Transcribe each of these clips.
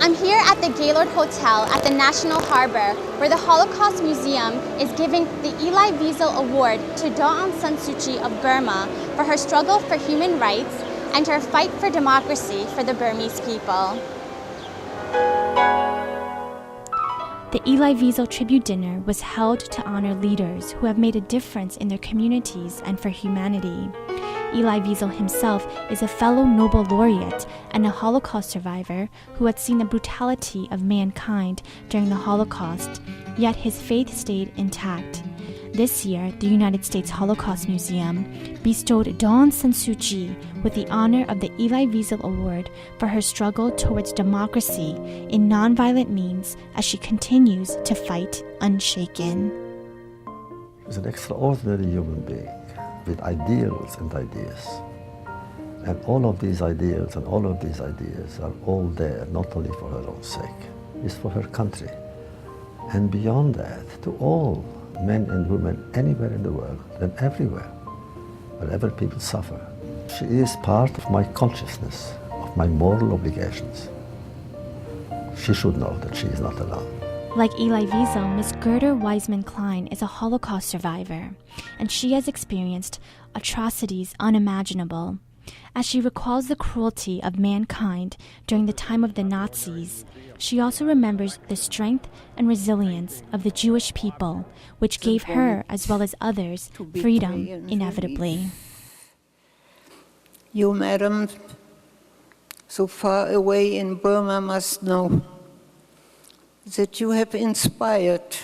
I'm here at the Gaylord Hotel at the National Harbor, where the Holocaust Museum is giving the Elie Wiesel Award to Daw Aung Suu Kyi of Burma for her struggle for human rights and her fight for democracy for the Burmese people. The Elie Wiesel tribute dinner was held to honor leaders who have made a difference in their communities and for humanity. Elie Wiesel himself is a fellow Nobel laureate and a Holocaust survivor who had seen the brutality of mankind during the Holocaust, yet his faith stayed intact. This year, the United States Holocaust Museum bestowed Daw Aung Suu Kyi with the honor of the Elie Wiesel Award for her struggle towards democracy in nonviolent means as she continues to fight unshaken. She was an extraordinary human being with ideals and ideas. And all of these ideals and all of these ideas are all there, not only for her own sake, it's for her country. And beyond that, to all men and women anywhere in the world and everywhere, wherever people suffer. She is part of my consciousness, of my moral obligations. She should know that she is not alone. Like Elie Wiesel, Ms. Gerda Weisman-Klein is a Holocaust survivor, and she has experienced atrocities unimaginable. As she recalls the cruelty of mankind during the time of the Nazis, she also remembers the strength and resilience of the Jewish people, which gave her, as well as others, freedom inevitably. You, madam, so far away in Burma, must know that you have inspired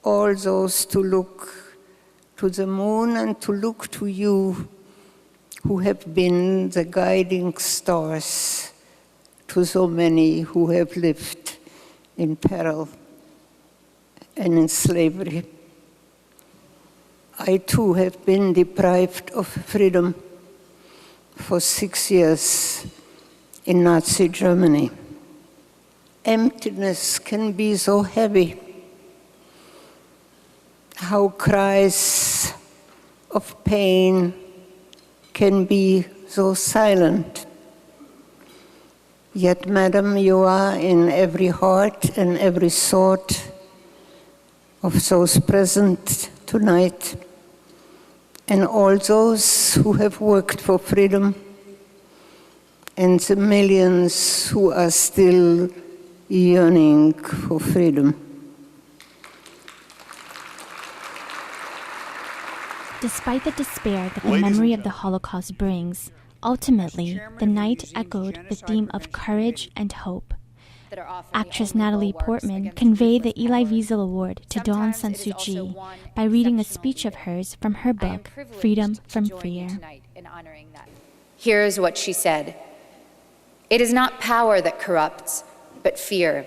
all those to look to the moon and to look to you, who have been the guiding stars to so many who have lived in peril and in slavery. I too have been deprived of freedom for 6 years in Nazi Germany. Emptiness can be so heavy. How cries of pain can be so silent. Yet, madam, you are in every heart and every thought of those present tonight, and all those who have worked for freedom, and the millions who are still yearning for freedom. Despite the despair that the memory of the Holocaust brings, ultimately, the night echoed the theme of courage and hope. Actress Natalie Portman conveyed the Elie Wiesel Award to Daw Aung Suu Kyi by reading a speech of hers from her book, Freedom from Fear. Here's what she said. "It is not power that corrupts, but fear.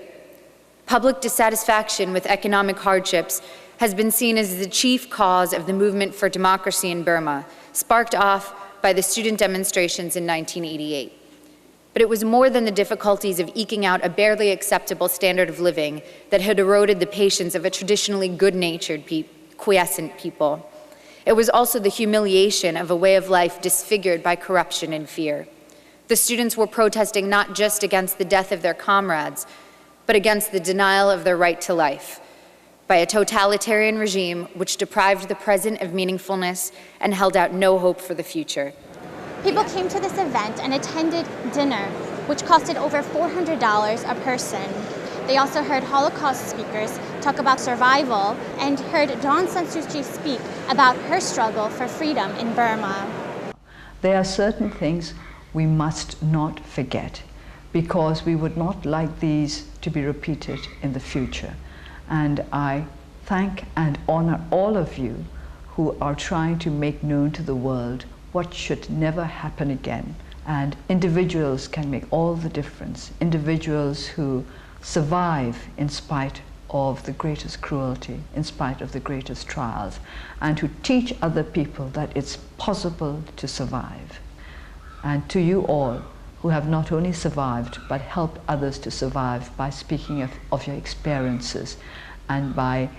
Public dissatisfaction with economic hardships has been seen as the chief cause of the movement for democracy in Burma, sparked off by the student demonstrations in 1988. But it was more than the difficulties of eking out a barely acceptable standard of living that had eroded the patience of a traditionally good-natured, quiescent people. It was also the humiliation of a way of life disfigured by corruption and fear. The students were protesting not just against the death of their comrades, but against the denial of their right to life by a totalitarian regime which deprived the present of meaningfulness and held out no hope for the future." People came to this event and attended dinner, which costed over $400 a person. They also heard Holocaust speakers talk about survival and heard Daw Aung Suu Kyi speak about her struggle for freedom in Burma. There are certain things we must not forget, because we would not like these to be repeated in the future. And I thank and honor all of you who are trying to make known to the world what should never happen again. And individuals can make all the difference. Individuals who survive in spite of the greatest cruelty, in spite of the greatest trials, and who teach other people that it's possible to survive. And to you all who have not only survived, but helped others to survive by speaking of your experiences and by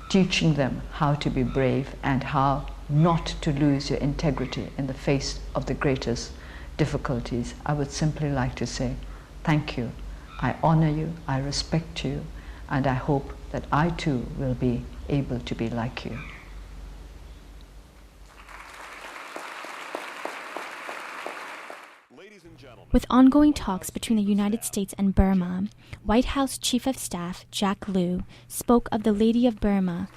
teaching them how to be brave and how not to lose your integrity in the face of the greatest difficulties, I would simply like to say thank you. I honor you, I respect you, and I hope that I too will be able to be like you. With ongoing talks between the United States and Burma, White House Chief of Staff Jack Lew spoke of the Lady of Burma.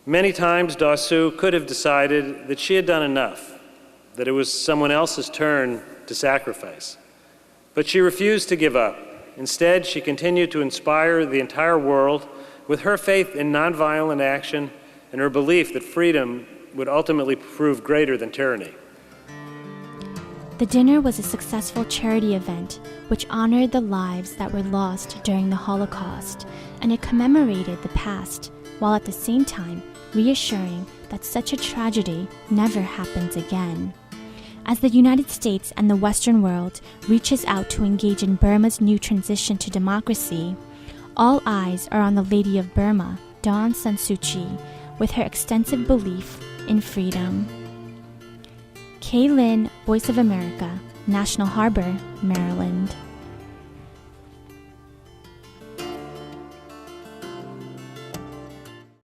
Many times Daw Suu could have decided that she had done enough, that it was someone else's turn to sacrifice. But she refused to give up. Instead, she continued to inspire the entire world with her faith in nonviolent action and her belief that freedom would ultimately prove greater than tyranny. The dinner was a successful charity event which honored the lives that were lost during the Holocaust, and it commemorated the past, while at the same time reassuring that such a tragedy never happens again. As the United States and the Western world reaches out to engage in Burma's new transition to democracy, all eyes are on the Lady of Burma, Daw Aung Suu Kyi, with her extensive belief in freedom. Kaye, Voice of America, National Harbor, Maryland.